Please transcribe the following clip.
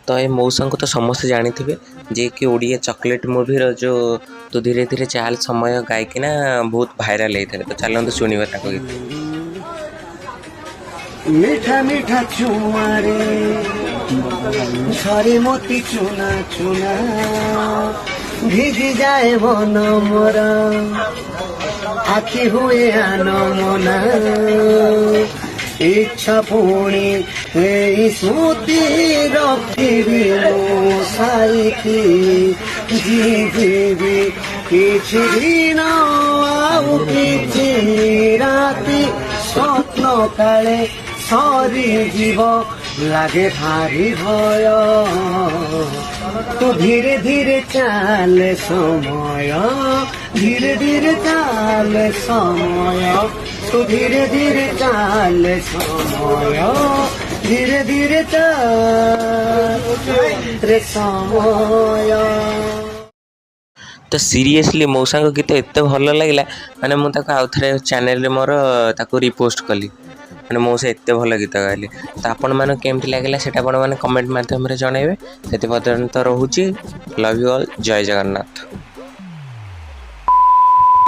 तो ये मौसा को तो समस्ते जानी थे जे कि ओडिया चॉकलेट मूवी जो तो धीरे धीरे चाल समय गायकिना बहुत भाइराल होता है। तो चलते शुणा गीत। मीठा मीठा चुमारे झरे मोती चुना चुना ভিজি যায় বন মোরা আখি হুয়ে আনমনা ইচ্ছা পুଣି এই স্মৃতি রখিবি সাইকি জিজিবি কিছু দিন ଆଉ କିଛି ରାତି ସ୍ୱପ୍ନ କାଳେ ସରିଯିବ লাগে ভারি ভয় তো ধীরে ধীরে চালে সময় ধীরে ধীরে চালে সময় তো ধীরে ধীরে চালে সময় ধীরে ধীরে চালে সময়। तो सीरियसली मौसा गीत एत भल लगे मैंने मुझे आउ थे चैनल मोर रिपोस्ट कली मैंने मौसा एत भल गीत गाइले। तो आपण मैंने केमती लगे से मैंने कमेंट माध्यम जनइबे। से पर्यंत रोचे लव यू ऑल। जय जगन्नाथ।